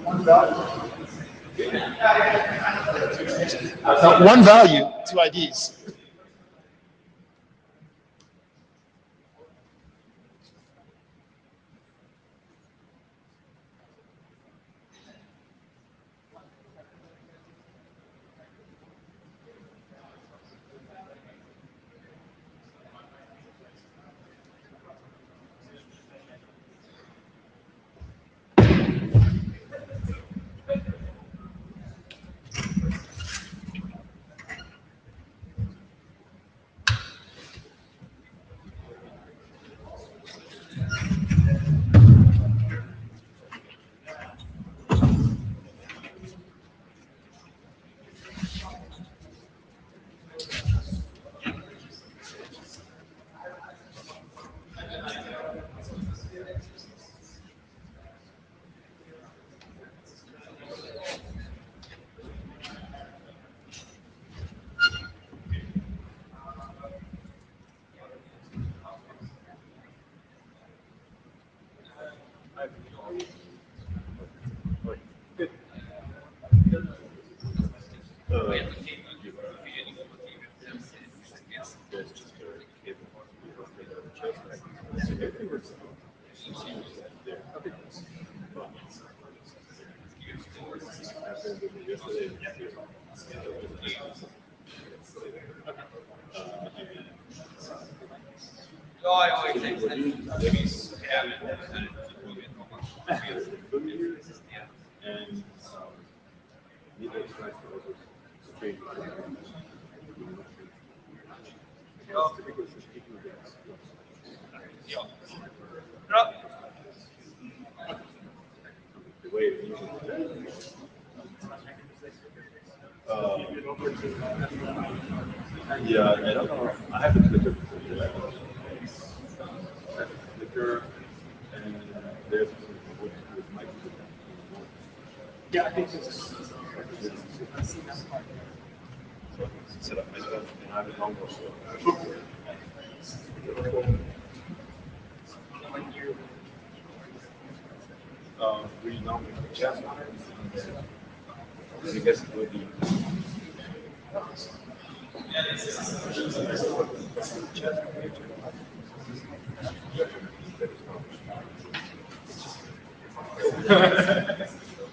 One value, two IDs. Yeah, I don't know. I have the Twitter. Twitter, and there's with Mike. Yeah, I think it's set up myself, and I have a number. We normally chat. I guess it would be.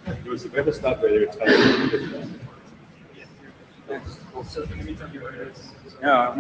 It was a better start where you're tired. Yeah,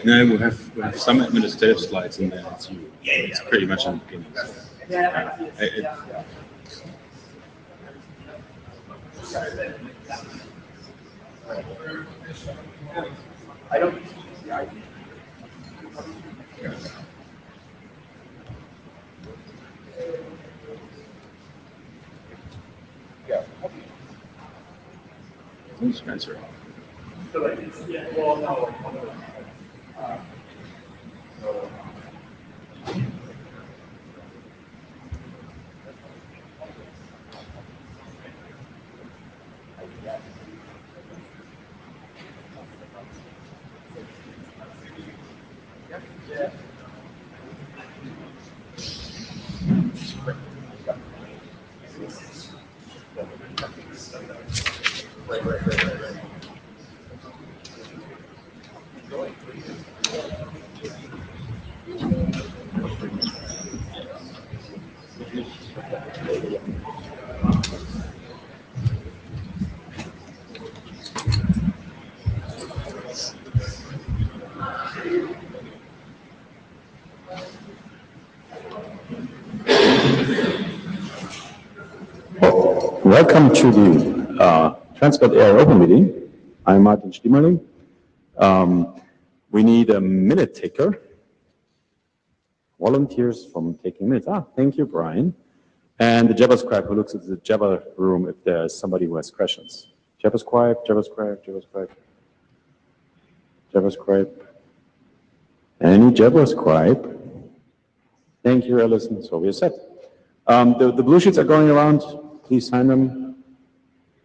No, we'll have some administrative slides in there. It's pretty much in the beginning. I don't. Yeah. Who's Spencer? Yeah. Well, no. Welcome to the Transport Area Open Meeting. I'm Martin Stiemerling. We need a minute taker. Volunteers from taking minutes. Thank you, Brian. And the JavaScribe who looks at the Java room if there's somebody who has questions. JavaScribe, JavaScribe, JavaScribe. JavaScribe. Any JavaScribe? Thank you, Alison. So we're set. The blue sheets are going around. Please sign them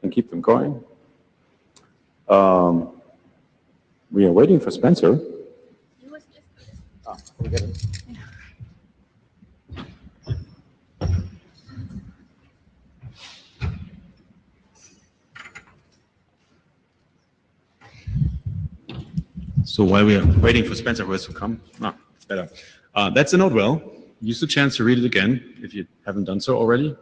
and keep them going. We are waiting for Spencer. We get it. So while we are waiting for Spencer who has to come, it's better. That's the note well. Use the chance to read it again if you haven't done so already.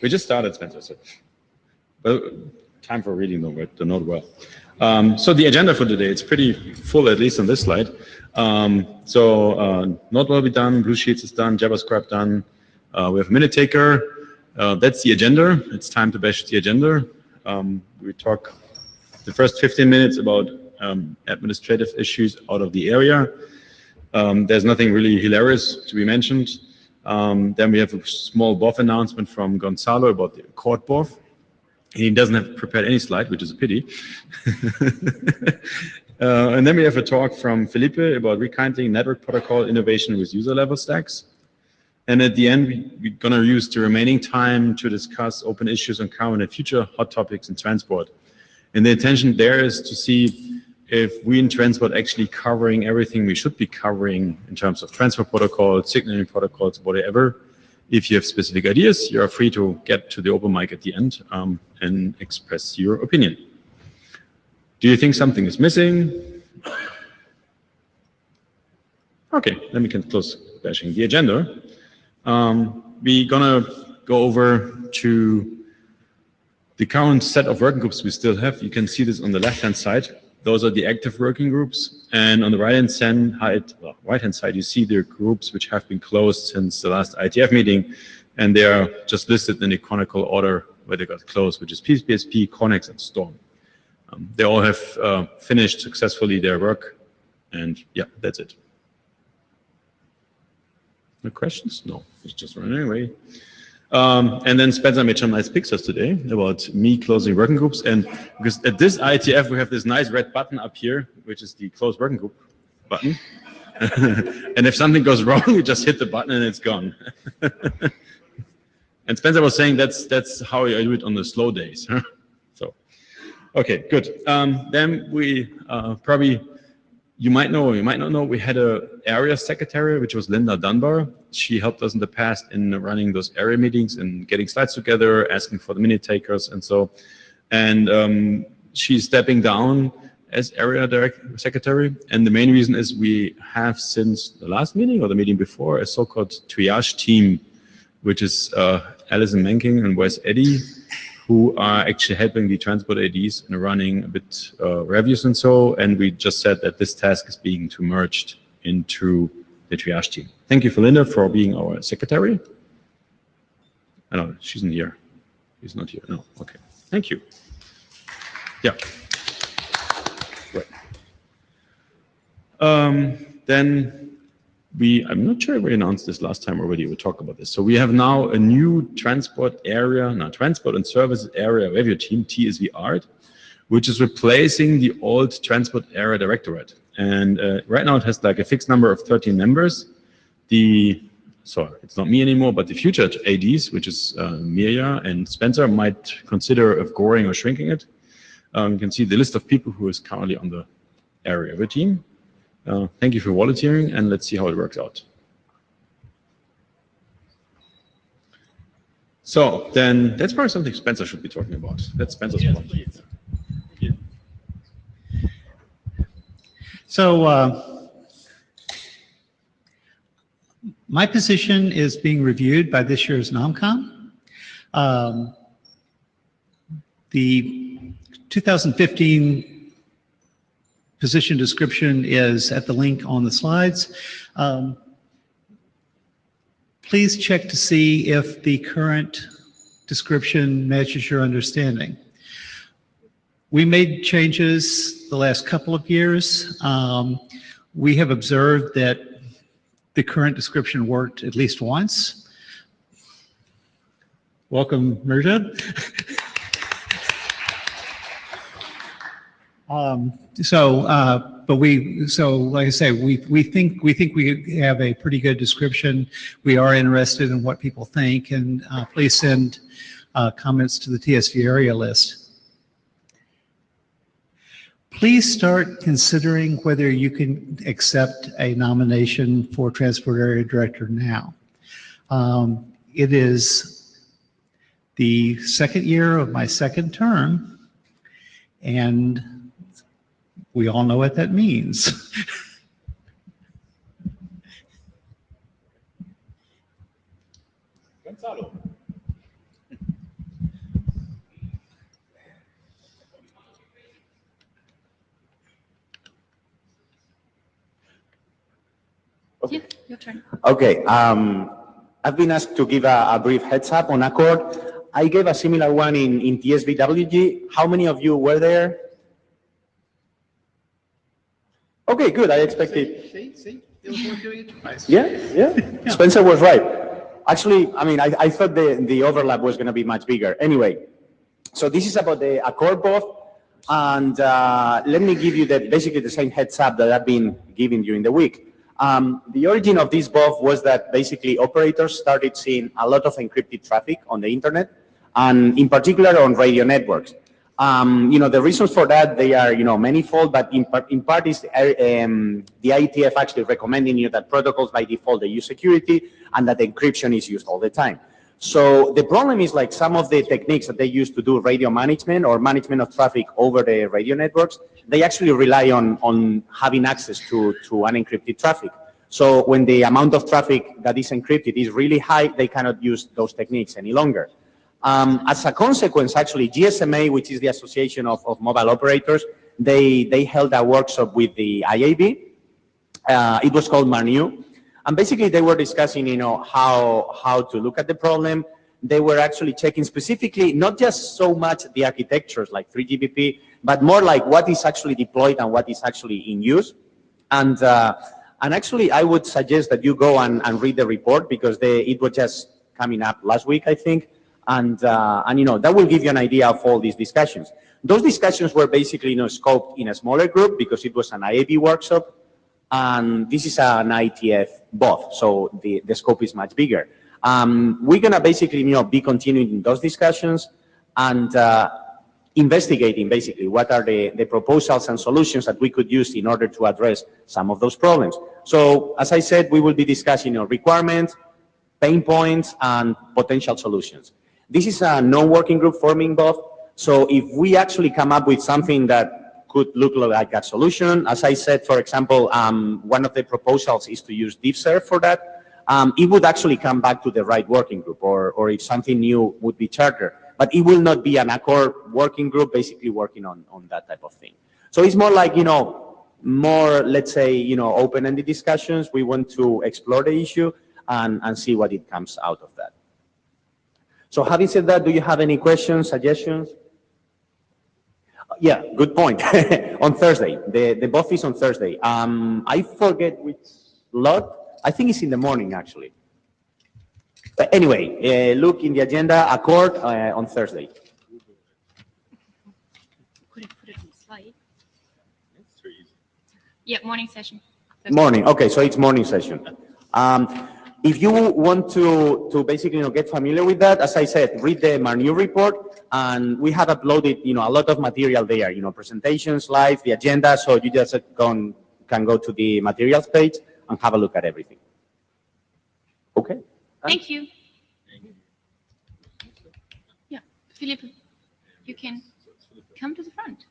We just started, Spencer. So. Well, time for reading the note well. So the agenda for today, it's pretty full, at least on this slide. Note well be done, blue sheets is done, JavaScript done. We have a minute taker. That's the agenda. It's time to bash the agenda. We talk the first 15 minutes about administrative issues out of the area. There's nothing really hilarious to be mentioned. Then we have a small BOF announcement from Gonzalo about the court BOF. He doesn't have prepared any slide, which is a pity. And then we have a talk from Felipe about rekindling network protocol innovation with user level stacks. And at the end, we're going to use the remaining time to discuss open issues on current and future hot topics in transport. And the intention there is to see if we in transport actually covering everything we should be covering in terms of transport protocols, signaling protocols, whatever. If you have specific ideas, you are free to get to the open mic at the end and express your opinion. Do you think something is missing? Okay, then we can close bashing the agenda. We're gonna go over to the current set of working groups we still have. You can see this on the left-hand side. Those are the active working groups. And on the right-hand side, you see the groups which have been closed since the last IETF meeting. And they are just listed in the canonical order where they got closed, which is PSP, Connex, and Storm. They all have finished successfully their work. And yeah, that's it. No questions? No, it's just running away. And then Spencer made some nice pictures today about me closing working groups. And because at this IETF, we have this nice red button up here, which is the close working group button. And if something goes wrong, you just hit the button and it's gone. And Spencer was saying that's how I do it on the slow days. So, okay, good. Then we probably, you might know, you might not know, we had an area secretary, which was Linda Dunbar. She helped us in the past in running those area meetings and getting slides together, asking for the minute takers and so. And she's stepping down as area secretary. And the main reason is we have since the last meeting or the meeting before a so-called triage team, which is Alison Menking and Wes Eddy, who are actually helping the transport ADs and running a bit reviews and so. And we just said that this task is being merged into the triage team. Thank you, Linda, for being our secretary. I know she's not here. He's not here. No. Okay. Thank you. Yeah. Right. Then I'm not sure if we announced this last time already. We talked about this. So we have now a new transport and services area review team, TSVAREA, which is replacing the old transport area directorate. And right now it has like a fixed number of 13 members. So it's not me anymore, but the future ADs, which is Mirja and Spencer, might consider of growing or shrinking it. You can see the list of people who is currently on the area of a team. Thank you for volunteering, and let's see how it works out. So then that's probably something Spencer should be talking about. That's Spencer's problem. So my position is being reviewed by this year's NOMCOM. The 2015 position description is at the link on the slides. Please check to see if the current description matches your understanding. We made changes the last couple of years. We have observed that the current description worked at least once. Welcome, Mirjad. Like I say, we think we have a pretty good description. We are interested in what people think, and please send comments to the TSV area list. Please start considering whether you can accept a nomination for Transport Area Director now. It is the second year of my second term, and we all know what that means. Gonzalo. Yeah, your turn. Okay, I've been asked to give a brief heads up on Accord. I gave a similar one in TSVWG. How many of you were there? Okay, good. I expected. See, it was worth doing it twice. Yeah. Spencer was right. Actually, I mean, I thought the overlap was going to be much bigger. Anyway, so this is about the Accord BOF, and let me give you basically the same heads up that I've been giving during the week. The origin of this BOF was that basically operators started seeing a lot of encrypted traffic on the internet, and in particular on radio networks. The reasons for that, they are, manifold, but in part is the IETF actually recommending that protocols by default, they use security, and that encryption is used all the time. So the problem is like some of the techniques that they use to do radio management or management of traffic over the radio networks, they actually rely on having access to unencrypted traffic. So when the amount of traffic that is encrypted is really high, they cannot use those techniques any longer. As a consequence, actually, GSMA, which is the Association of Mobile Operators, they held a workshop with the IAB. It was called MARNU. And basically, they were discussing, how to look at the problem. They were actually checking specifically, not just so much the architectures like 3GPP, but more like what is actually deployed and what is actually in use. And actually, I would suggest that you go and read the report because it was just coming up last week, I think. And that will give you an idea of all these discussions. Those discussions were basically, scoped in a smaller group because it was an IAB workshop. And this is an IETF BOF, so the scope is much bigger. We're going to basically, be continuing those discussions and investigating basically what are the proposals and solutions that we could use in order to address some of those problems. So, as I said, we will be discussing requirements, pain points, and potential solutions. This is a non-working group forming BOF, so if we actually come up with something that could look like a solution. As I said, for example, one of the proposals is to use DeepServe for that. It would actually come back to the right working group, or if something new would be charter. But it will not be an Accord working group basically working on that type of thing. So it's more like, more, let's say, open-ended discussions. We want to explore the issue and see what it comes out of that. So having said that, do you have any questions, suggestions? Yeah, good point. On Thursday, the BOF is on Thursday. I forget which lot. I think it's in the morning, actually. But anyway, look in the agenda, Accord on Thursday. Could have put it on the slide. Yeah, morning session. Morning. Okay, so it's morning session. If you want to basically get familiar with that, as I said, read the MARNU report. And we have uploaded, a lot of material there, presentations, slides, the agenda. So you just can go to the materials page and have a look at everything. Okay. Thank you. Yeah, Philippe, you can come to the front.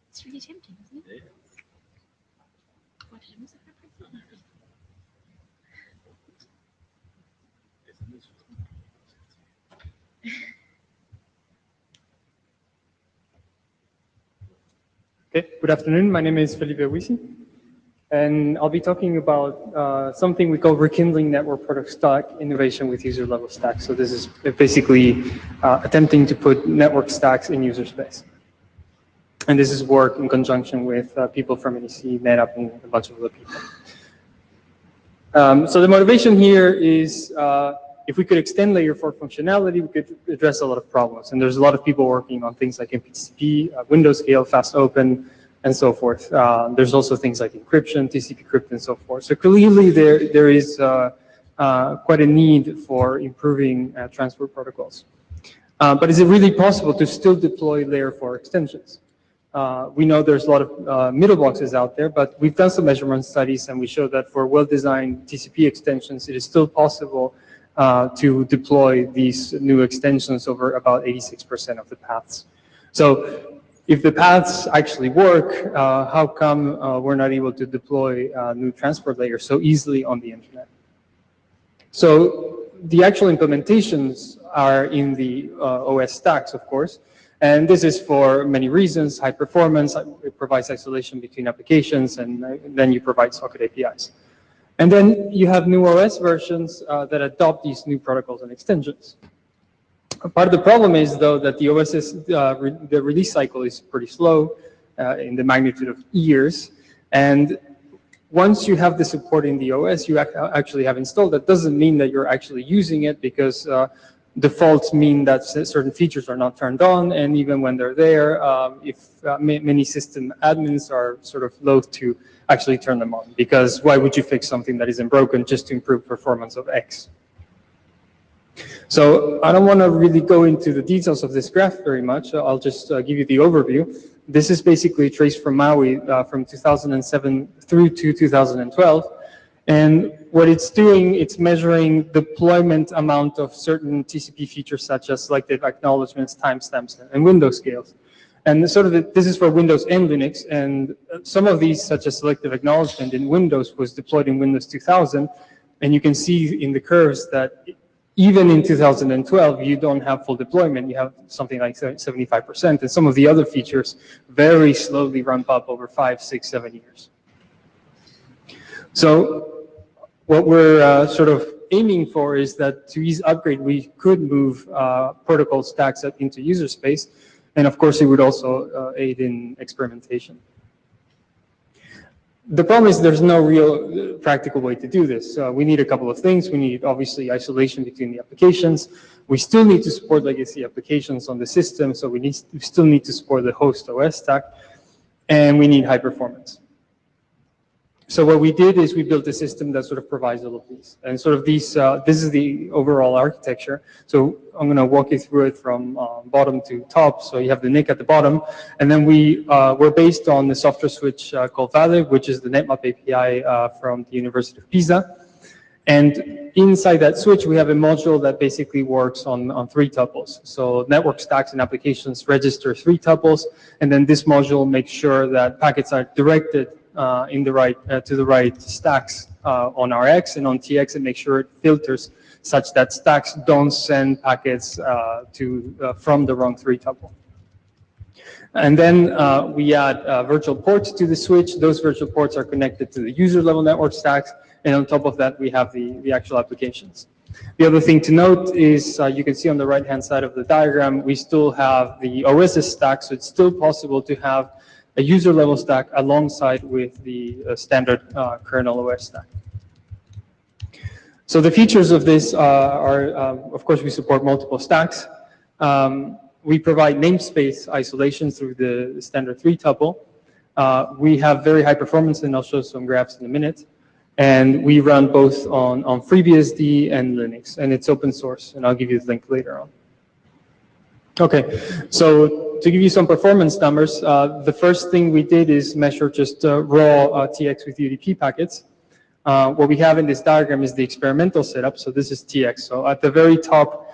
It's really tempting, isn't it? Warte, da muss ich mal kurz Okay, good afternoon. My name is Felipe Wisi, and I'll be talking about something we call rekindling network product stack innovation with user level stacks. So this is basically attempting to put network stacks in user space. And this is work in conjunction with people from NEC, NetApp, and a bunch of other people. So the motivation here is if we could extend layer 4 functionality, we could address a lot of problems. And there's a lot of people working on things like MPTCP, Windows scale, fast open, and so forth. There's also things like encryption, TCP crypt, and so forth. So clearly there is quite a need for improving transport protocols. But is it really possible to still deploy layer 4 extensions? We know there's a lot of middle boxes out there, but we've done some measurement studies and we show that for well-designed TCP extensions, it is still possible to deploy these new extensions over about 86% of the paths. So if the paths actually work, how come we're not able to deploy new transport layers so easily on the internet? So the actual implementations are in the OS stacks, of course. And this is for many reasons: high performance, it provides isolation between applications, and then you provide socket APIs. And then you have new OS versions that adopt these new protocols and extensions. Part of the problem is, though, that the OS's the release cycle is pretty slow in the magnitude of years. And once you have the support in the OS, you actually have installed. That doesn't mean that you're actually using it, because defaults mean that certain features are not turned on, and even when they're there, many system admins are sort of loath to actually turn them on, because why would you fix something that isn't broken just to improve performance of X? So I don't want to really go into the details of this graph very much. I'll just give you the overview. This is basically traced from Maui from 2007 through to 2012. And what it's doing, it's measuring deployment amount of certain TCP features such as selective acknowledgements, timestamps, and window scales. And this is for Windows and Linux. And some of these, such as selective acknowledgement in Windows, was deployed in Windows 2000. And you can see in the curves that even in 2012, you don't have full deployment. You have something like 75%. And some of the other features very slowly ramp up over 5, 6, 7 years. So what we're sort of aiming for is that to ease upgrade, we could move protocol stacks up into user space. And of course, it would also aid in experimentation. The problem is there's no real practical way to do this. We need a couple of things. We need, obviously, isolation between the applications. We still need to support legacy applications on the system, so we still need to support the host OS stack. And we need high performance. So what we did is we built a system that sort of provides all of these. And sort of these, this is the overall architecture. So I'm going to walk you through it from bottom to top. So you have the NIC at the bottom. And then we're based on the software switch called Vale, which is the NetMap API from the University of Pisa. And inside that switch, we have a module that basically works on 3 tuples. So network stacks and applications register 3 tuples. And then this module makes sure that packets are directed to the right stacks on Rx, and on TX it makes sure it filters such that stacks don't send packets from the wrong 3 tuple. And then we add virtual ports to the switch. Those virtual ports are connected to the user level network stacks, and on top of that, we have the actual applications. The other thing to note is you can see on the right-hand side of the diagram, we still have the OSS stack, so it's still possible to have a user-level stack alongside with the standard kernel OS stack. So the features of this are, of course, we support multiple stacks. We provide namespace isolation through the standard 3-tuple. We have very high performance, and I'll show some graphs in a minute. And we run both on FreeBSD and Linux, and it's open source, and I'll give you the link later on. Okay, so to give you some performance numbers, the first thing we did is measure just raw TX with UDP packets. What we have in this diagram is the experimental setup, so this is TX. So at the very top,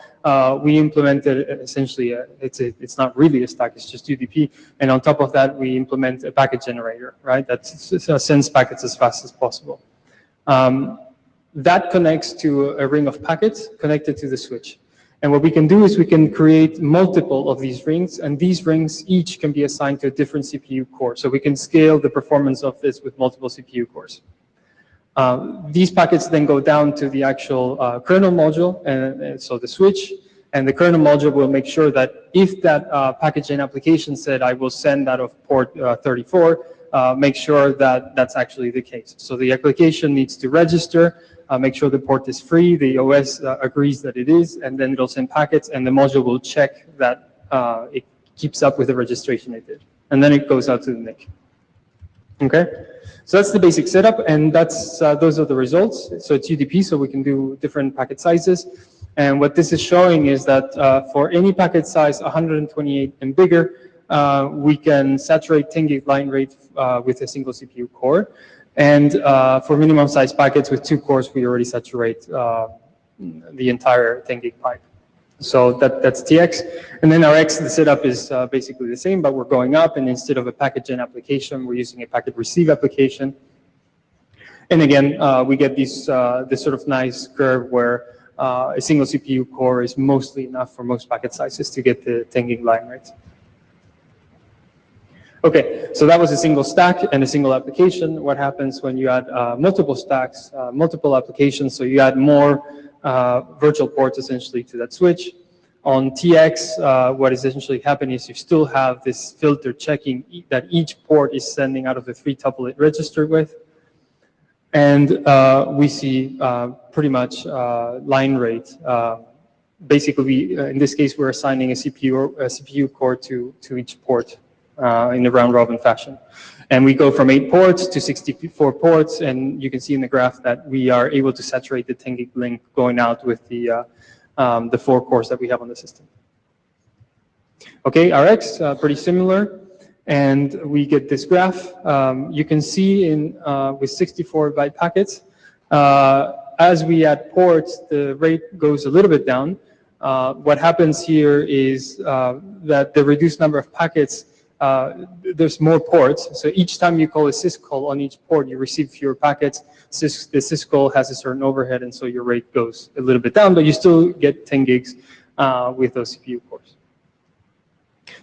we implemented essentially, it's not really a stack, it's just UDP. And on top of that, we implement a packet generator, right? That sends packets as fast as possible. That connects to a ring of packets connected to the switch. And what we can do is we can create multiple of these rings, and these rings each can be assigned to a different CPU core. So we can scale the performance of this with multiple CPU cores. These packets then go down to the actual kernel module, and so the switch, and the kernel module will make sure that if that package and application said I will send out of port 34, make sure that that's actually the case. So the application needs to register, make sure the port is free, the OS agrees that it is, and then it'll send packets, and the module will check that it keeps up with the registration it did. And then it goes out to the NIC. Okay? So that's the basic setup, and that's those are the results. So it's UDP, so we can do different packet sizes. And what this is showing is that for any packet size 128 and bigger, we can saturate 10 gig line rate with a single CPU core. And for minimum size packets with 2 cores, we already saturate the entire 10 gig pipe. So that's TX. And then our X, the setup is basically the same, but we're going up, and instead of a packet gen application, we're using a packet receive application. And again, we get this sort of nice curve where a single CPU core is mostly enough for most packet sizes to get the 10 gig line rate. Okay, so that was a single stack and a single application. What happens when you add multiple stacks, multiple applications, so you add more virtual ports essentially to that switch. On TX, what is essentially happening is you still have this filter checking that each port is sending out of the 3-tuple it registered with. And we see pretty much line rate. Basically, in this case, we're assigning a CPU core to each port in a round-robin fashion. And we go from 8 ports to 64 ports, and you can see in the graph that we are able to saturate the 10 gig link going out with the 4 cores that we have on the system. Okay, RX, pretty similar, and we get this graph. You can see in with 64-byte packets, as we add ports, the rate goes a little bit down. What happens here is that the reduced number of packets, there's more ports, so each time you call a syscall on each port, you receive fewer packets. The syscall has a certain overhead, and so your rate goes a little bit down, but you still get 10 gigs with those CPU cores.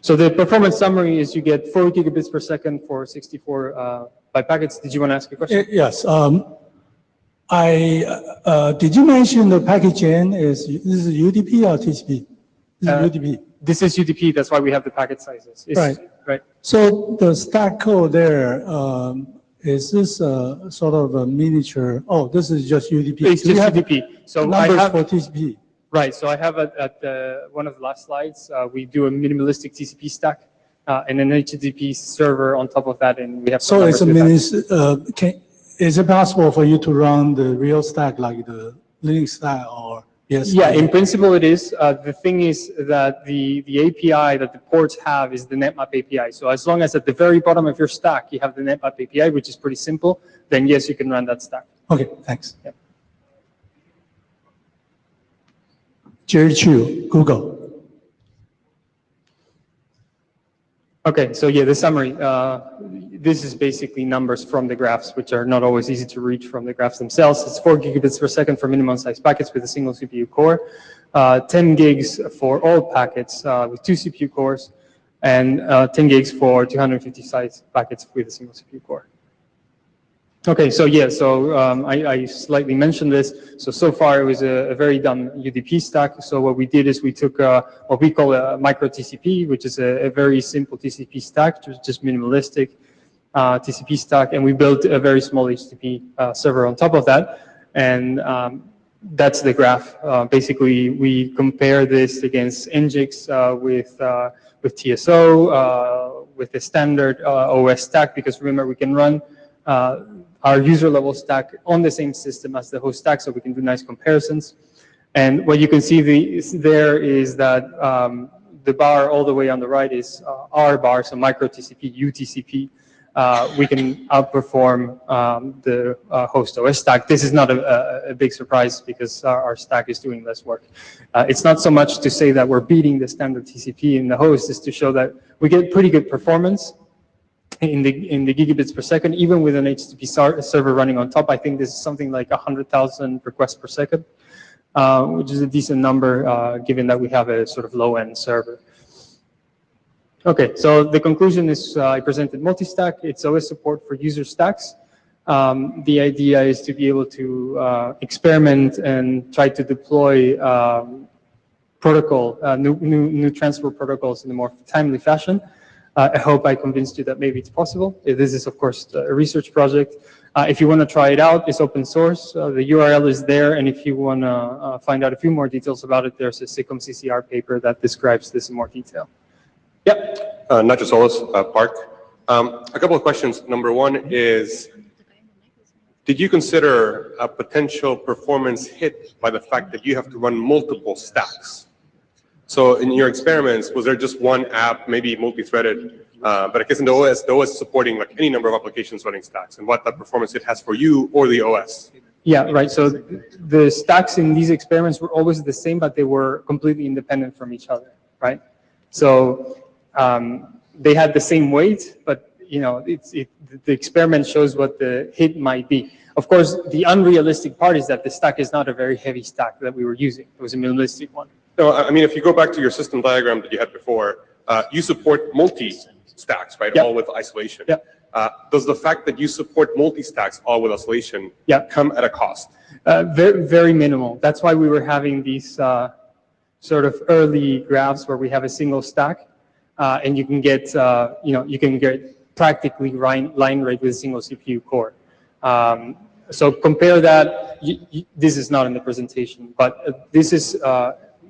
So the performance summary is you get 4 gigabits per second for 64 byte packets. Did you want to ask a question? Yes. Did you mention the packaging this is UDP or TCP? This is UDP. This is UDP. That's why we have the packet sizes. Right. Right. So the stack code there, is this sort of a miniature? Oh, this is just UDP. It's just UDP. So numbers I have for TCP. Right. So I have at one of the last slides, we do a minimalistic TCP stack and an HTTP server on top of that, and we have. So it's a is it possible for you to run the real stack like the Linux stack or? Yes. Yeah, in principle it is. The thing is that the API that the ports have is the NetMap API. So as long as at the very bottom of your stack you have the NetMap API, which is pretty simple, then yes, you can run that stack. Okay, thanks. Yeah. Jerry Chu, Google. Okay, so yeah, the summary. This is basically numbers from the graphs, which are not always easy to reach from the graphs themselves. It's 4 gigabits per second for minimum size packets with a single CPU core, 10 gigs for all packets with 2 CPU cores, and 10 gigs for 250 size packets with a single CPU core. Okay, so yeah, so I slightly mentioned this. So far it was a very dumb UDP stack. So what we did is we took what we call a micro TCP, which is a very simple TCP stack, just minimalistic TCP stack, and we built a very small HTTP server on top of that. And that's the graph. Basically, we compare this against Nginx with TSO, with the standard OS stack, because remember, we can run our user level stack on the same system as the host stack, so we can do nice comparisons. And what you can see there is that the bar all the way on the right is our bar, so micro TCP, UTCP. We can outperform the host OS stack. This is not a big surprise because our stack is doing less work. It's not so much to say that we're beating the standard TCP in the host, is to show that we get pretty good performance in the gigabits per second, even with an HTTP server running on top. I think this is something like 100,000 requests per second, which is a decent number given that we have a sort of low-end server. Okay, so the conclusion is I presented multi-stack. It's OS support for user stacks. The idea is to be able to experiment and try to deploy new transfer protocols in a more timely fashion. I hope I convinced you that maybe it's possible. This is, of course, a research project. If you want to try it out, it's open source. The URL is there, and if you want to find out a few more details about it, there's a SICOM-CCR paper that describes this in more detail. Yep. Not just Solus, Park. A couple of questions. Number one is, did you consider a potential performance hit by the fact that you have to run multiple stacks? So in your experiments, was there just one app, maybe multi-threaded? But I guess in the OS is supporting like any number of applications running stacks, and what that performance it has for you or the OS. Yeah, right. So the stacks in these experiments were always the same, but they were completely independent from each other, right? So they had the same weight, but the experiment shows what the hit might be. Of course, the unrealistic part is that the stack is not a very heavy stack that we were using. It was a minimalistic one. No, I mean, if you go back to your system diagram that you had before, you support multi-stacks, right? Yep. All with isolation. Yep. Does the fact that you support multi-stacks all with isolation come at a cost? Very, very minimal. That's why we were having these sort of early graphs where we have a single stack, and you can get, you can get practically line rate with a single CPU core. So compare that. This is not in the presentation, but this is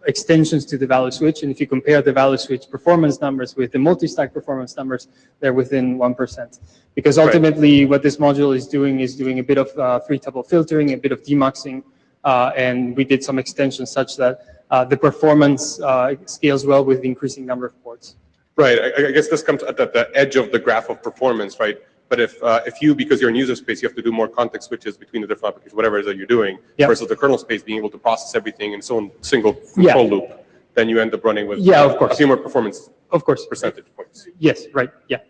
extensions to the value switch, and if you compare the value switch performance numbers with the multi-stack performance numbers, they're within 1%. Because ultimately, what this module is doing a bit of three-tuple filtering, a bit of demuxing, and we did some extensions such that the performance scales well with the increasing number of ports. Right. I guess this comes at the edge of the graph of performance, right? But if you, because you're in user space, you have to do more context switches between the different applications, whatever it is that you're doing, versus the kernel space being able to process everything in its own single control loop, then you end up running with a few more performance percentage points. Yes, right, yeah.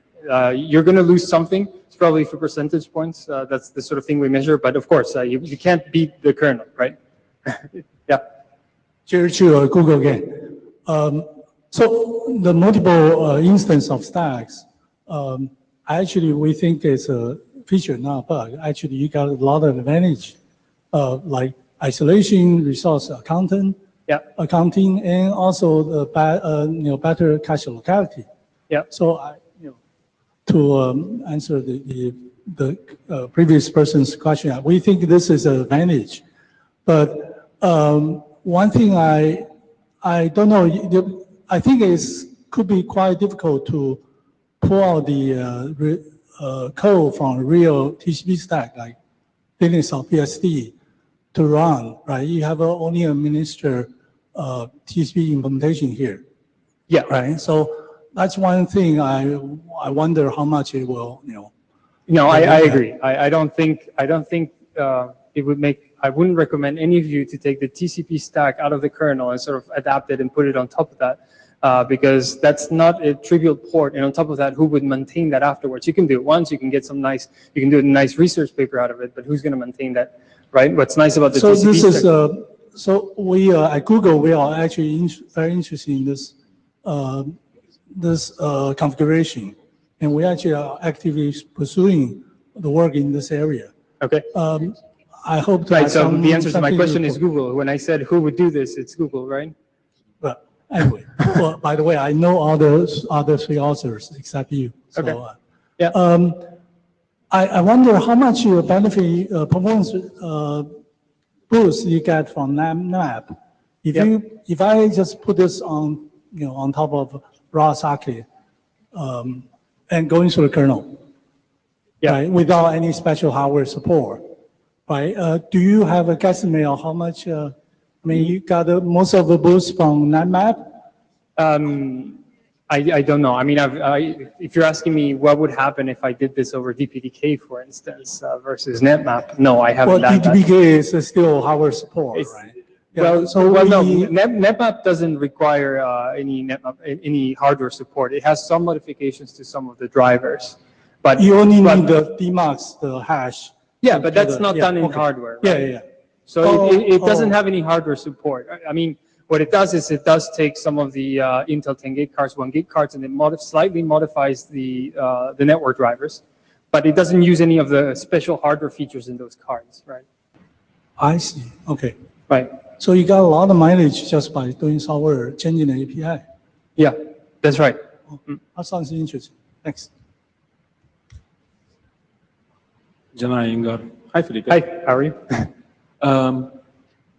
You're going to lose something. It's probably for percentage points. That's the sort of thing we measure. But of course, you can't beat the kernel, right? Yeah. Jerry Chu, Google again. So the multiple instance of stacks, actually, we think it's a feature, not a bug. Actually, you got a lot of advantage, like isolation, resource accounting, and also the better cache locality. Yeah. So, to answer the previous person's question, we think this is an advantage. But one thing I don't know. I think it could be quite difficult to pull out the code from a real TCP stack like Linux or BSD to run, right? You have only administer TCP implementation here. Yeah. Right. So that's one thing I wonder how much it will, No, I agree. I don't think it would make. I wouldn't recommend any of you to take the TCP stack out of the kernel and sort of adapt it and put it on top of that. Because that's not a trivial port, and on top of that, who would maintain that afterwards? You can do it once, you can get some nice, you can do a nice research paper out of it, but who's going to maintain that, right? What's nice about the TCP this is so we at Google we are actually very interested in this configuration, and we actually are actively pursuing the work in this area. Okay. I hope to Right, have so some- the answer to my something question is report. Google. When I said who would do this, it's Google, right? But anyway, well, by the way, I know all those other three authors except you. So, Okay. Yeah. I wonder how much benefit performance boost you get from NetMap. If I just put this on, on top of raw socket, and going through the kernel, right, without any special hardware support, right? Do you have a guesstimate of how much? I mean, you got most of the boost from NetMap. I don't know. I mean, if you're asking me what would happen if I did this over DPDK, for instance, versus NetMap, no, I haven't done that. DPDK is still hardware support, right? No, NetMap doesn't require any hardware support. It has some modifications to some of the drivers, but you only need the DMUX, the hash. Yeah, but that's not done in hardware. Right? Yeah. So it doesn't have any hardware support. I mean, what it does is it does take some of the Intel 10 gig cards, 1 gig cards, and it slightly modifies the network drivers, but it doesn't use any of the special hardware features in those cards, right? I see. Okay. Right. So you got a lot of mileage just by doing software, changing the API. Yeah, that's right. That sounds interesting. Thanks. Jana Iyengar. Hi, Felipe. Hi, how are you?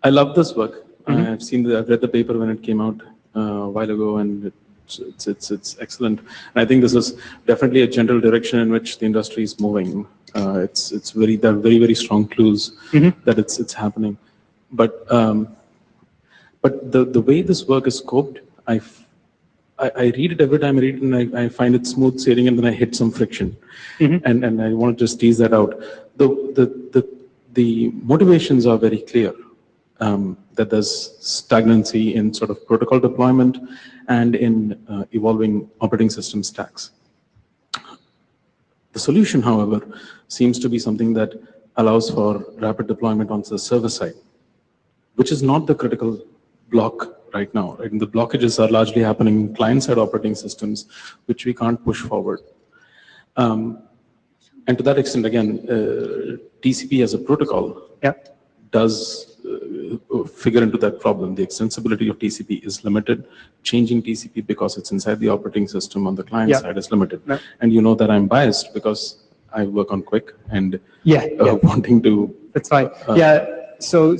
I love this work. I've read the paper when it came out a while ago, and it's excellent. And I think this is definitely a general direction in which the industry is moving. There are very, very strong clues that it's happening. But the way this work is scoped, I read it every time I read it, and I find it smooth sailing, and then I hit some friction. And I want to just tease that out. The motivations are very clear, that there's stagnancy in sort of protocol deployment and in evolving operating system stacks. The solution, however, seems to be something that allows for rapid deployment on the server side, which is not the critical block right now. Right? And the blockages are largely happening in client-side operating systems, which we can't push forward. And to that extent, again, TCP as a protocol does figure into that problem. The extensibility of TCP is limited. Changing TCP because it's inside the operating system on the client side is limited. And you know that I'm biased because I work on Quick and wanting to... That's fine. So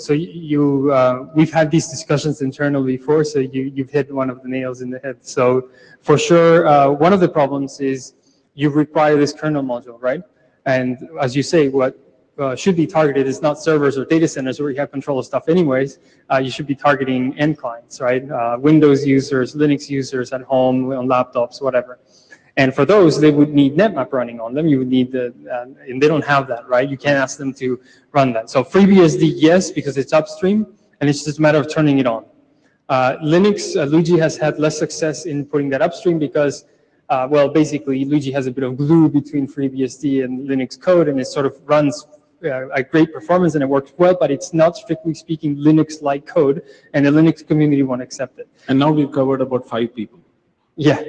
we've had these discussions internally before, so you've hit one of the nails in the head. So for sure, one of the problems is you require this kernel module, right? And as you say, what should be targeted is not servers or data centers where you have control of stuff anyways. You should be targeting end clients, right? Windows users, Linux users at home, on laptops, whatever. And for those, they would need NetMap running on them. You would need and they don't have that, right? You can't ask them to run that. So FreeBSD, yes, because it's upstream, and it's just a matter of turning it on. Linux, Luigi has had less success in putting that upstream because, well, basically, Luigi has a bit of glue between FreeBSD and Linux code, and it sort of runs at great performance, and it works well, but it's not, strictly speaking, Linux-like code, and the Linux community won't accept it. And now we've covered about 5 people. Yeah.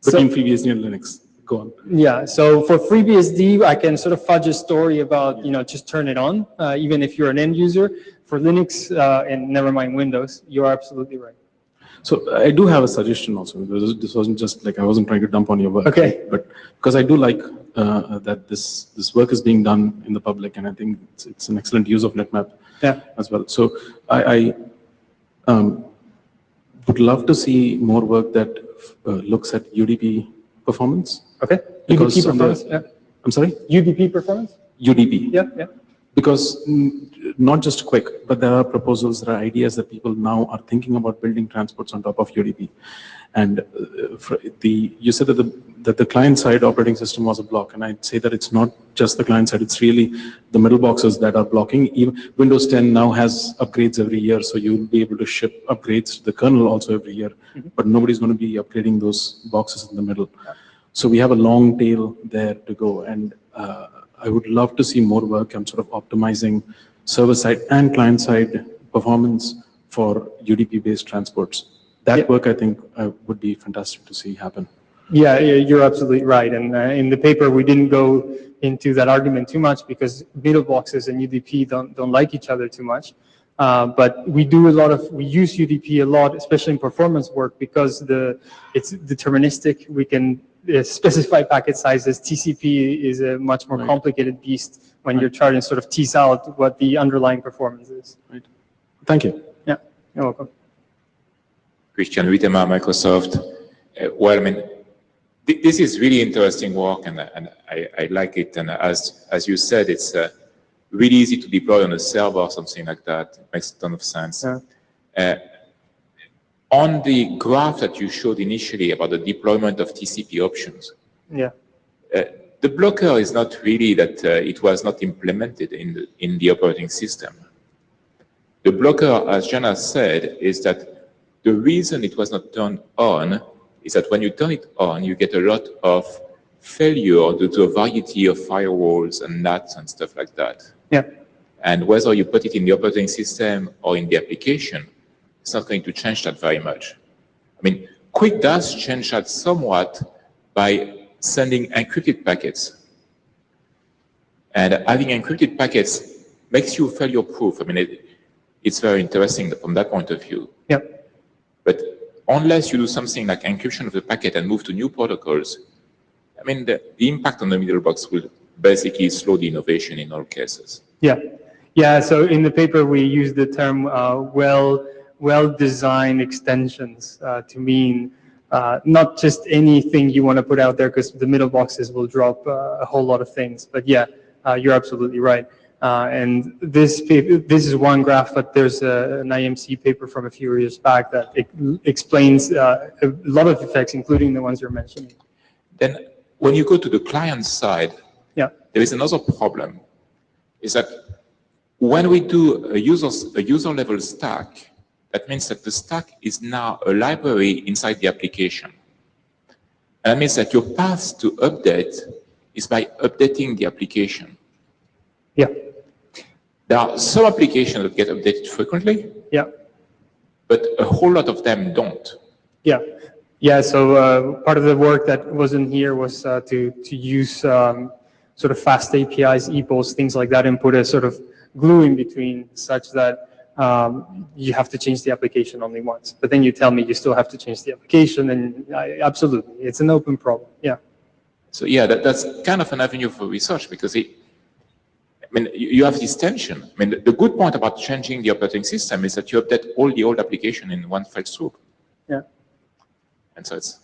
Between FreeBSD and Linux. Go on. Yeah, so for FreeBSD, I can sort of fudge a story about, just turn it on, even if you're an end user. For Linux, and never mind Windows, you're absolutely right. So I do have a suggestion also. This wasn't just like I wasn't trying to dump on your work. Okay. But because I do like that this work is being done in the public, and I think it's an excellent use of NetMap as well. So I would love to see more work that looks at UDP performance. Okay. Because UDP performance. I'm sorry? UDP performance? UDP. Yeah. Because not just Quick, but there are proposals, there are ideas that people now are thinking about building transports on top of UDP. And you said that the client-side operating system was a block, and I'd say that it's not just the client-side, it's really the middle boxes that are blocking. Even Windows 10 now has upgrades every year, so you'll be able to ship upgrades to the kernel also every year, but nobody's going to be upgrading those boxes in the middle. So we have a long tail there to go, and I would love to see more work on sort of optimizing server-side and client-side performance for UDP-based transports. That work, I think, would be fantastic to see happen. Yeah, you're absolutely right. And in the paper, we didn't go into that argument too much because middle boxes and UDP don't like each other too much. But we use UDP a lot, especially in performance work, because it's deterministic. We can specify packet sizes. TCP is a much more complicated beast when you're trying to sort of tease out what the underlying performance is. Right. Thank you. Yeah, you're welcome. Christian Ritema, Microsoft. Well, I mean, this is really interesting work, and I like it. And as you said, it's really easy to deploy on a server or something like that. It makes a ton of sense. Yeah. On the graph that you showed initially about the deployment of TCP options, yeah, the blocker is not really that it was not implemented in the operating system. The blocker, as Jana said, is that the reason it was not turned on is that when you turn it on, you get a lot of failure due to a variety of firewalls and NATs and stuff like that. Yeah. And whether you put it in the operating system or in the application, it's not going to change that very much. I mean, Quick does change that somewhat by sending encrypted packets. And having encrypted packets makes you failure proof. I mean, it's very interesting from that point of view. Yeah. But unless you do something like encryption of the packet and move to new protocols, I mean, the impact on the middle box will basically slow the innovation in all cases. Yeah. Yeah, so in the paper, we use the term well-designed extensions to mean not just anything you want to put out there, because the middle boxes will drop a whole lot of things. But yeah, you're absolutely right. And this is one graph, but there's an IMC paper from a few years back that explains a lot of effects, including the ones you're mentioning. Then when you go to the client side, yeah, there is another problem, is that when we do a user level stack, that means that the stack is now a library inside the application. And that means that your path to update is by updating the application. Yeah. There are some applications that get updated frequently. Yeah. But a whole lot of them don't. Yeah. Yeah, so part of the work that wasn't here was to use sort of fast APIs, EPOS, things like that, and put a sort of glue in between such that you have to change the application only once. But then you tell me you still have to change the application, and absolutely, it's an open problem. Yeah. So yeah, that's kind of an avenue for research, because you have this tension. I mean, the good point about changing the operating system is that you update all the old application in one fell swoop. Yeah. And so it's.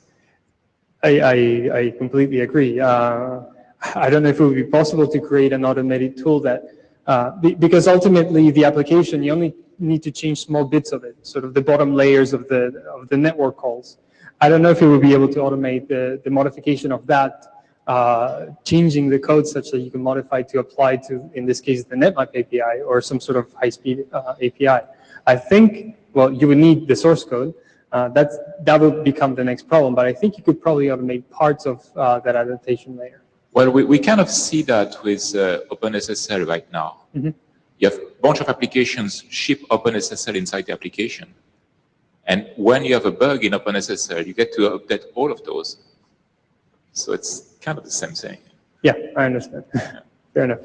I completely agree. I don't know if it would be possible to create an automated tool that, because ultimately the application, you only need to change small bits of it, sort of the bottom layers of the network calls. I don't know if it would be able to automate the modification of that, changing the code such that you can modify to apply to, in this case, the NetMap API or some sort of high-speed API. I think, well, you would need the source code. That will become the next problem, but I think you could probably automate parts of that adaptation layer. Well, we kind of see that with OpenSSL right now. Mm-hmm. You have a bunch of applications ship OpenSSL inside the application. And when you have a bug in OpenSSL, you get to update all of those. So it's kind of the same thing. Yeah, I understand. Fair enough.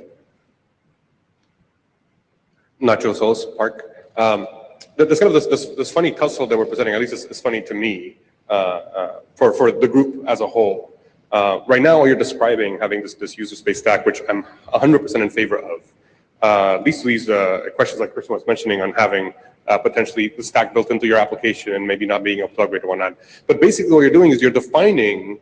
Nacho Souls Park. There's kind of this funny tussle that we're presenting, at least it's funny to me, for the group as a whole. Right now, you're describing having this user space stack, which I'm 100% in favor of. At least these questions like Christian was mentioning on having potentially the stack built into your application and maybe not being able to upgrade or whatnot. But basically what you're doing is you're defining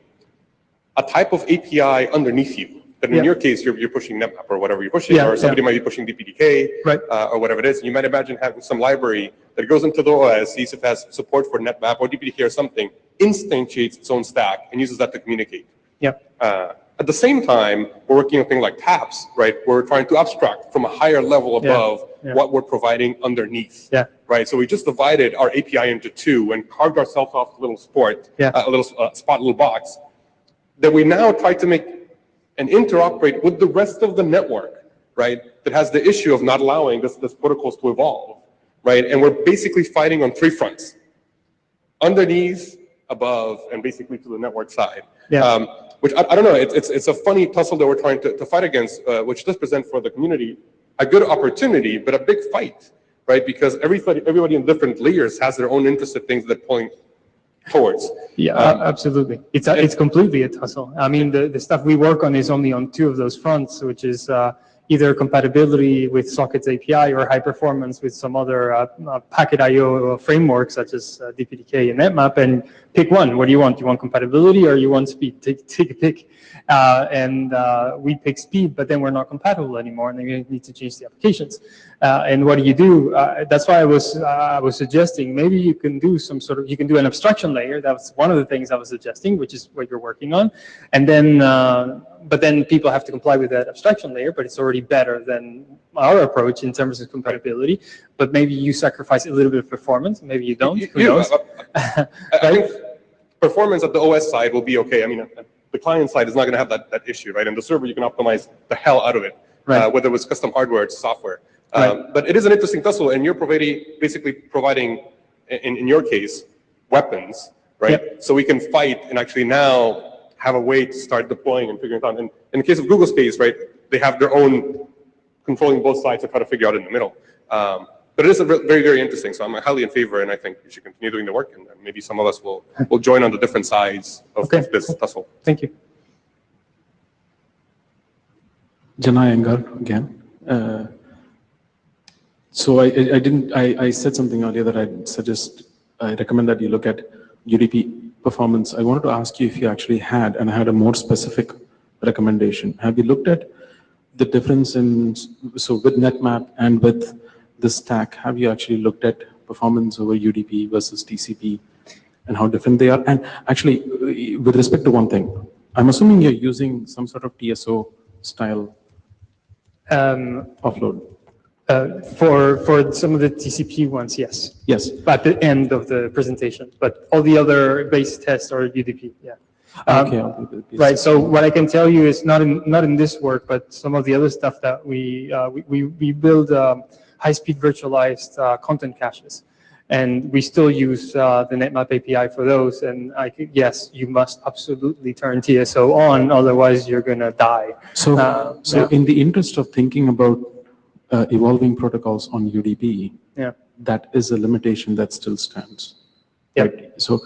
a type of API underneath you. That in your case, you're pushing NetMap or whatever you're pushing, or somebody might be pushing DPDK, right, or whatever it is. And you might imagine having some library that goes into the OS, sees if it has support for NetMap or DPDK or something, instantiates its own stack and uses that to communicate. Yeah. At the same time, we're working on things like taps, right? We're trying to abstract from a higher level above what we're providing underneath. Yeah. Right. So we just divided our API into two and carved ourselves off a little a little spot, little box, that we now try to make and interoperate with the rest of the network, right? That has the issue of not allowing this protocols to evolve, right? And we're basically fighting on three fronts: underneath, above and basically to the network side. Yeah. Which I don't know, it's a funny tussle that we're trying to fight against, which does present for the community a good opportunity, but a big fight, right? Because everybody in different layers has their own interested things that point towards. Yeah, absolutely. It's completely a tussle. I mean, the stuff we work on is only on two of those fronts, which is either compatibility with Sockets API or high performance with some other packet IO framework such as DPDK and NetMap, and pick one. What do you want? Do you want compatibility or you want speed? Take a pick. We pick speed, but then we're not compatible anymore, and then you need to change the applications. And what do? That's why I was suggesting maybe you can do you can do an abstraction layer. That was one of the things I was suggesting, which is what you're working on. And then, but then people have to comply with that abstraction layer, but it's already better than our approach in terms of compatibility. But maybe you sacrifice a little bit of performance. Maybe you don't. Who knows? I think performance at the OS side will be okay. I mean, the client side is not going to have that issue, right? And the server, you can optimize the hell out of it, right. Whether it was custom hardware or software. But it is an interesting tussle, and you're basically providing, in your case, weapons, right? Yep. So we can fight and actually now have a way to start deploying and figuring it out. And in the case of Google Space, right, they have their own controlling both sides to try to figure out in the middle. But it is very, very interesting. So I'm highly in favor, and I think you should continue doing the work, and maybe some of us will join on the different sides of this tussle. Thank you. Janai Engar again. So I said something earlier that I recommend that you look at UDP performance. I wanted to ask you if you actually had a more specific recommendation. Have you looked at the difference so with NetMap and with the stack, have you actually looked at performance over UDP versus TCP and how different they are? And actually, with respect to one thing, I'm assuming you're using some sort of TSO style offload. For some of the TCP ones, yes. Yes. At the end of the presentation, but all the other base tests are UDP. Yeah. Okay. Right. So what I can tell you is not in this work, but some of the other stuff that we build high-speed virtualized content caches, and we still use the NetMap API for those. And yes, you must absolutely turn TSO on, otherwise you're gonna die. So in the interest of thinking about evolving protocols on UDP, that is a limitation that still stands. Yeah. Right? So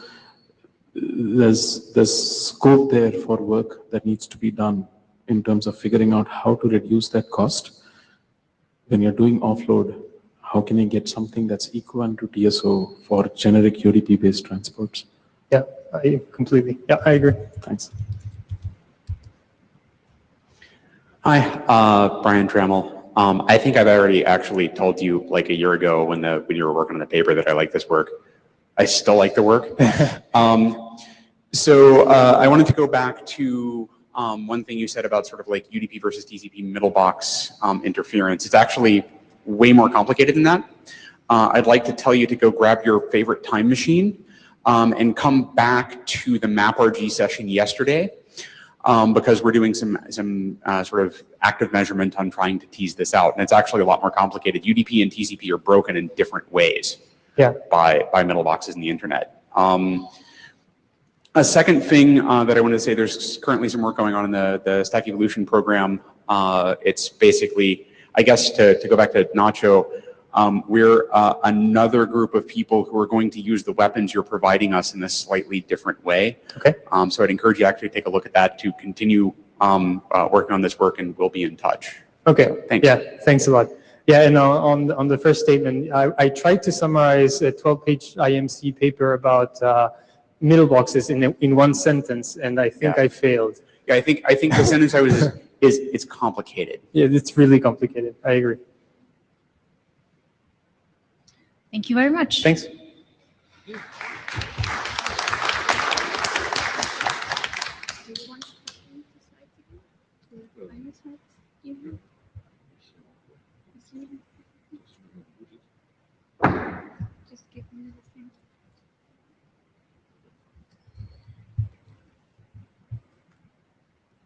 there's scope there for work that needs to be done in terms of figuring out how to reduce that cost. When you're doing offload, how can you get something that's equivalent to TSO for generic UDP-based transports? Yeah, I completely. Yeah, I agree. Thanks. Hi, Brian Trammell. I think I've already actually told you like a year ago when you were working on the paper that I like this work. I still like the work. So I wanted to go back to one thing you said about sort of like UDP versus TCP middle box interference. It's actually way more complicated than that. I'd like to tell you to go grab your favorite time machine and come back to the MapRG session yesterday. Because we're doing some sort of active measurement on trying to tease this out, and it's actually a lot more complicated. UDP and TCP are broken in different ways by middle boxes in the internet. A second thing that I wanted to say, there's currently some work going on in the Stack Evolution program. It's basically, I guess to go back to Nacho, we're another group of people who are going to use the weapons you're providing us in a slightly different way. Okay. So I'd encourage you to actually take a look at that to continue working on this work, and we'll be in touch. Okay. So, thanks. Yeah, thanks a lot. Yeah, and on the first statement, I tried to summarize a 12-page IMC paper about middle boxes in one sentence, and I think I failed. Yeah, I think the sentence I was is it's complicated. Yeah, it's really complicated. I agree. Thank you very much. Thanks. Just give me the thing.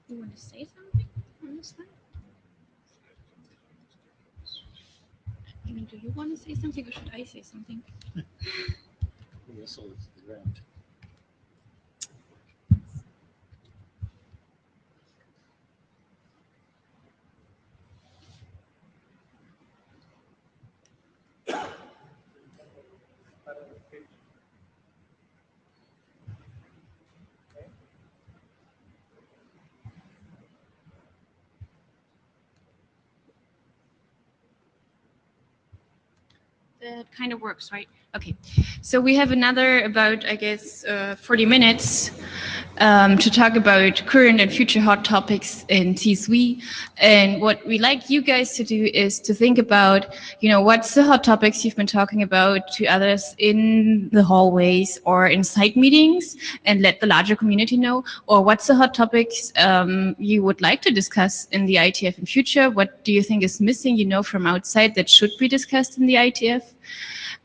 You want to say something on this slide? I mean, do you want to say something or should I say something? That kind of works, right? Okay. So we have another about, I guess, 40 minutes to talk about current and future hot topics in TSV. And what we like you guys to do is to think about, what's the hot topics you've been talking about to others in the hallways or in site meetings, and let the larger community know, or what's the hot topics you would like to discuss in the IETF in future? What do you think is missing, from outside that should be discussed in the IETF?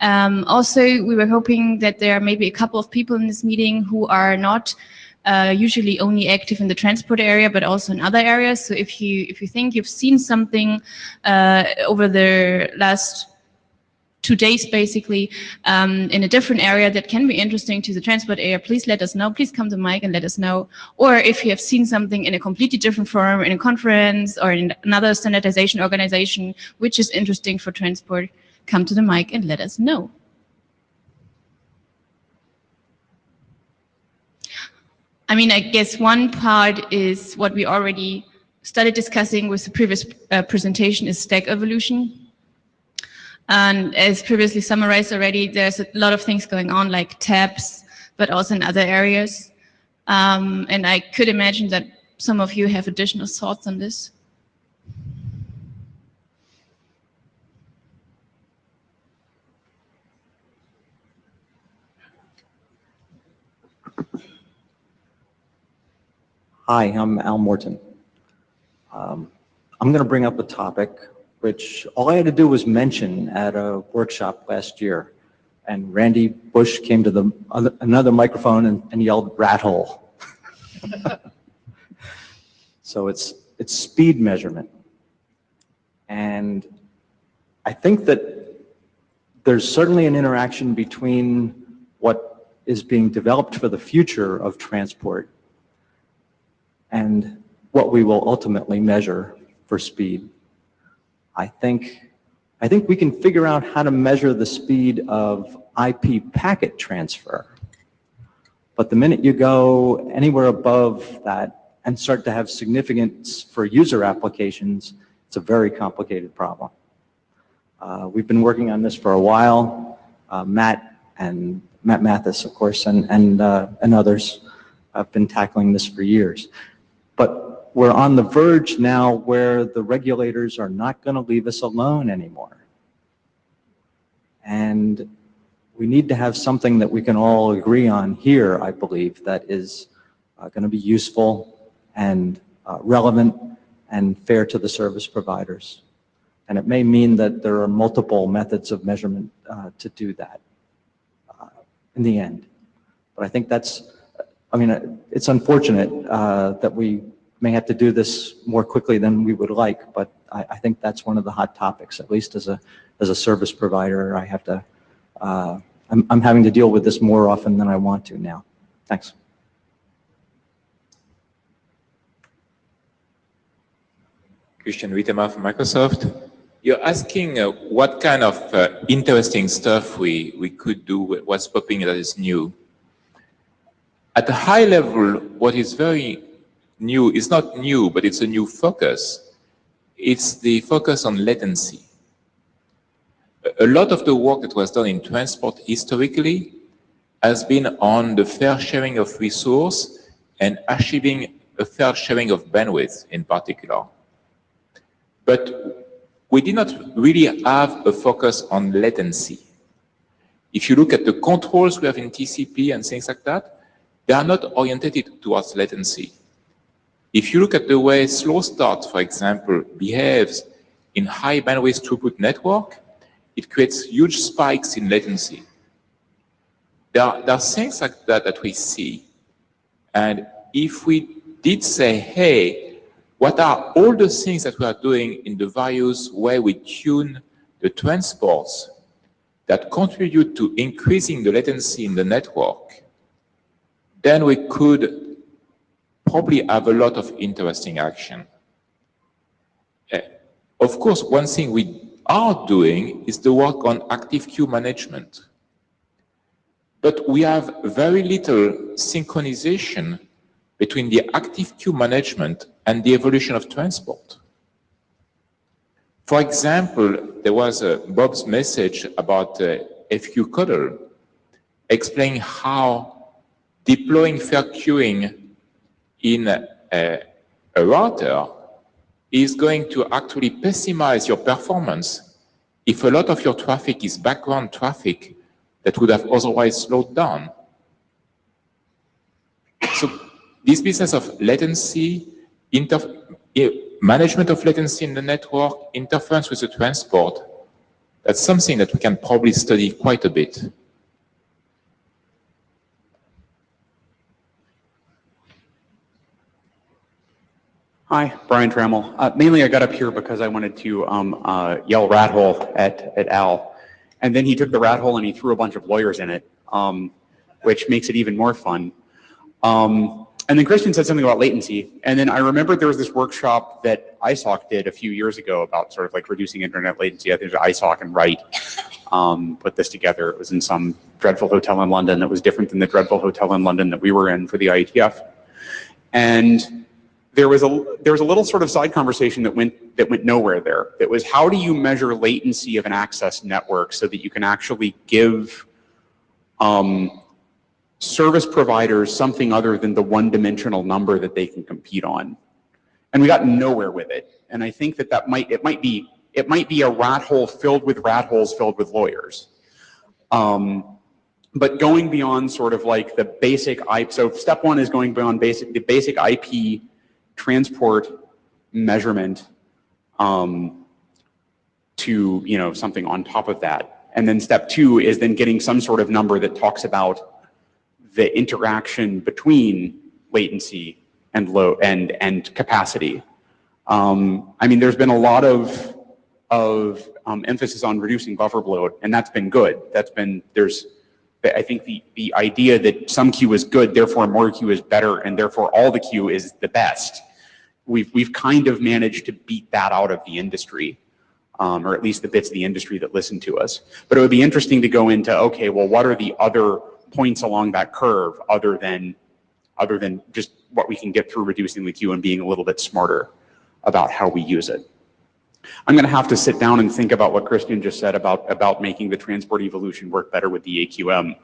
Also, we were hoping that there are maybe a couple of people in this meeting who are not usually only active in the transport area, but also in other areas. So if you think you've seen something over the last 2 days, basically, in a different area that can be interesting to the transport area, please let us know. Please come to Mike and let us know. Or if you have seen something in a completely different forum, in a conference or in another standardization organization, which is interesting for transport, come to the mic and let us know. I mean, I guess one part is what we already started discussing with the previous presentation is stack evolution. And as previously summarized already, there's a lot of things going on like tabs, but also in other areas. And I could imagine that some of you have additional thoughts on this. Hi, I'm Al Morton. I'm going to bring up a topic which all I had to do was mention at a workshop last year, and Randy Bush came to another microphone and yelled rat hole. So it's speed measurement. And I think that there's certainly an interaction between what is being developed for the future of transport and what we will ultimately measure for speed. I think we can figure out how to measure the speed of IP packet transfer. But the minute you go anywhere above that and start to have significance for user applications, it's a very complicated problem. We've been working on this for a while. Matt Mathis, of course, and others have been tackling this for years. But we're on the verge now where the regulators are not going to leave us alone anymore. And we need to have something that we can all agree on here, I believe, that is going to be useful and relevant and fair to the service providers. And it may mean that there are multiple methods of measurement to do that in the end. But I think it's unfortunate that we may have to do this more quickly than we would like, but I think that's one of the hot topics, at least as a service provider. I have to, I'm having to deal with this more often than I want to now. Thanks. Christian Wiedemann from Microsoft. You're asking what kind of interesting stuff we could do, what's popping that is new. At a high level, what is very new is not new, but it's a new focus. It's the focus on latency. A lot of the work that was done in transport historically has been on the fair sharing of resource and achieving a fair sharing of bandwidth in particular. But we did not really have a focus on latency. If you look at the controls we have in TCP and things like that, they are not oriented towards latency. If you look at the way slow start, for example, behaves in high bandwidth throughput network, it creates huge spikes in latency. There are things like that that we see. And if we did say, hey, what are all the things that we are doing in the various way we tune the transports that contribute to increasing the latency in the network, then we could probably have a lot of interesting action. Of course, one thing we are doing is the work on active queue management. but we have very little synchronization between the active queue management and the evolution of transport. For example, there was Bob's message about FQ Cuddle explaining how deploying fair queuing in a router is going to actually pessimize your performance if a lot of your traffic is background traffic that would have otherwise slowed down. So this business of latency, management of latency in the network, interference with the transport, that's something that we can probably study quite a bit. Hi, Brian Trammell. Mainly I got up here because I wanted to yell rat hole at Al. And then he took the rat hole and he threw a bunch of lawyers in it, which makes it even more fun. And then Christian said something about latency. And then I remembered there was this workshop that ISOC did a few years ago about sort of like reducing internet latency. I think it was ISOC and Wright put this together. It was in some dreadful hotel in London that was different than the dreadful hotel in London that we were in for the IETF. And there was a little sort of side conversation that went nowhere there. That was, how do you measure latency of an access network so that you can actually give service providers something other than the one-dimensional number that they can compete on? And we got nowhere with it. And I think that it might be a rat hole filled with rat holes filled with lawyers. But going beyond sort of like the basic so step one is going beyond the basic IP transport measurement to, you know, something on top of that. And then step two is then getting some sort of number that talks about the interaction between latency and and capacity. I mean, there's been a lot of emphasis on reducing buffer bloat, and that's been good. I think the idea that some queue is good, therefore more queue is better, and therefore all the queue is the best. We've kind of managed to beat that out of the industry, or at least the bits of the industry that listen to us. But it would be interesting to go into, okay, well, what are the other points along that curve other than just what we can get through reducing the queue and being a little bit smarter about how we use it. I'm going to have to sit down and think about what Christian just said about making the transport evolution work better with the AQM.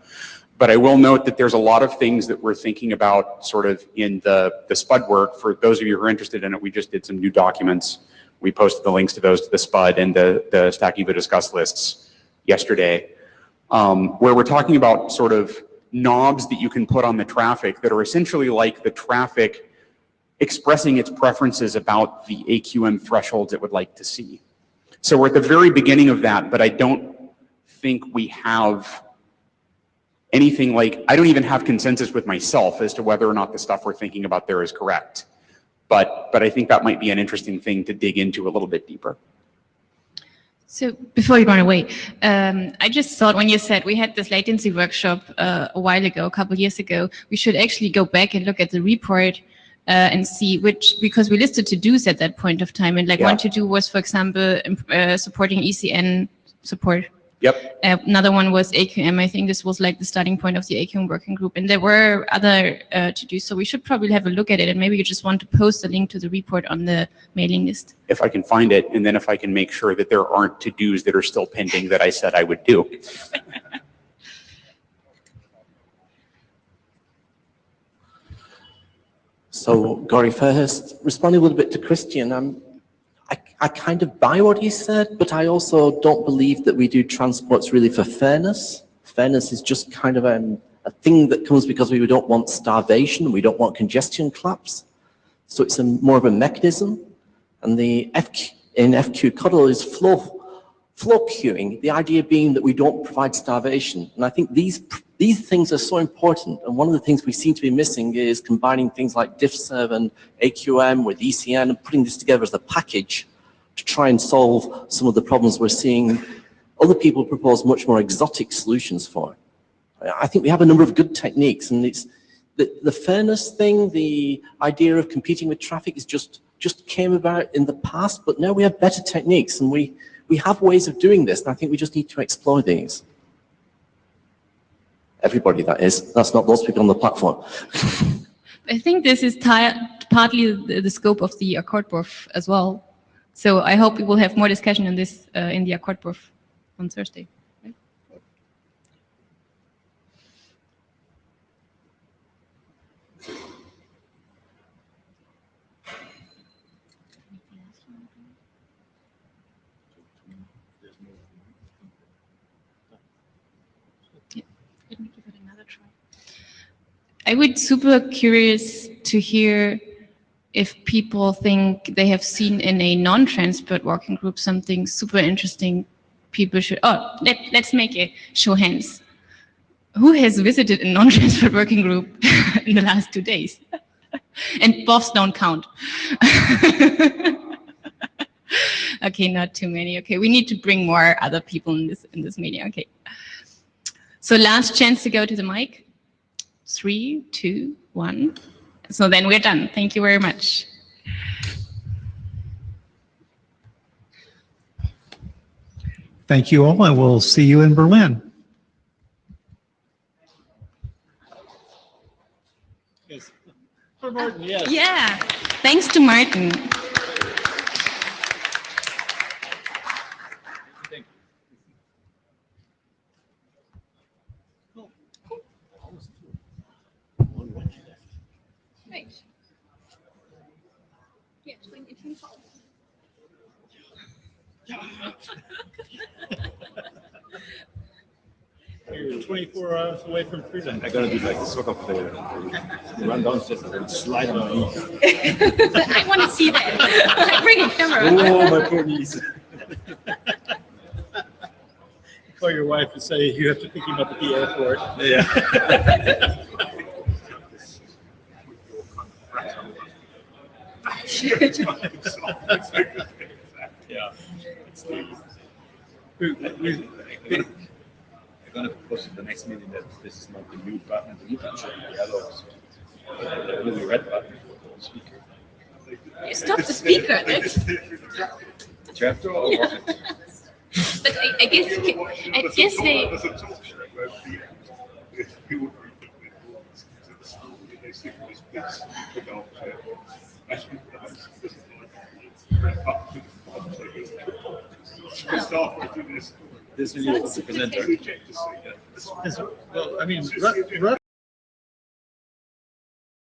But I will note that there's a lot of things that we're thinking about sort of in the SPUD work. For those of you who are interested in it, we just did some new documents. We posted the links to those to the SPUD and the Stacking the Discuss lists yesterday, where we're talking about sort of knobs that you can put on the traffic that are essentially like the traffic expressing its preferences about the AQM thresholds it would like to see. So we're at the very beginning of that, but I don't think we have anything like, I don't even have consensus with myself as to whether or not the stuff we're thinking about there is correct. But I think that might be an interesting thing to dig into a little bit deeper. So before you run away, I just thought when you said we had this latency workshop a while ago, a couple of years ago, we should actually go back and look at the report and see because we listed to-dos at that point of time. And like one to-do was, for example, supporting ECN support. Yep. Another one was AQM. I think this was like the starting point of the AQM working group. And there were other to-dos. So we should probably have a look at it. And maybe you just want to post a link to the report on the mailing list. If I can find it, and then if I can make sure that there aren't to-dos that are still pending that I said I would do. So, Gary Fairhurst, responding a little bit to Christian, I kind of buy what he said, but I also don't believe that we do transports really for fairness. Fairness is just kind of a thing that comes because we don't want starvation, we don't want congestion collapse. So it's more of a mechanism. And the in FQ Cuddle is flow queuing, the idea being that we don't provide starvation. And I think these things are so important. And one of the things we seem to be missing is combining things like diffserv and AQM with ECN and putting this together as a package to try and solve some of the problems we're seeing other people propose much more exotic solutions for. I think we have a number of good techniques, and it's the fairness thing, the idea of competing with traffic is just came about in the past, but now we have better techniques, and we have ways of doing this, and I think we just need to explore these. Everybody, that is. That's not those people on the platform. I think this is partly the scope of the Akkordborf as well. So I hope we will have more discussion on this in the Akkordborf on Thursday. Right? Yeah, let me give it another try. I would super curious to hear if people think they have seen in a non-transport working group something super interesting. People should, let's make a show hands. Who has visited a non-transport working group in the last 2 days? And BOFs don't count. Okay, not too many. Okay, we need to bring more other people in this meeting. Okay. So last chance to go to the mic. 3, 2, 1. So then we're done. Thank you very much. Thank you all, and we'll see you in Berlin. Yes. For Martin, yes. Yeah, thanks to Martin. Right. Yeah, 20. You're 24 hours away from freedom. I gotta do like sort of run downstairs and then slide on my knees. I want to see that. Bring a camera. Oh, my poor knees. Call your wife and say you have to pick him up at the airport. Yeah. Yeah. I'm going to propose at the next meeting that this is not the mute button, the mute button should be yellow. The really red button for the speaker. You stop the speaker. Chapter or Yeah. But I guess they. This really was the presenter. Well, I mean,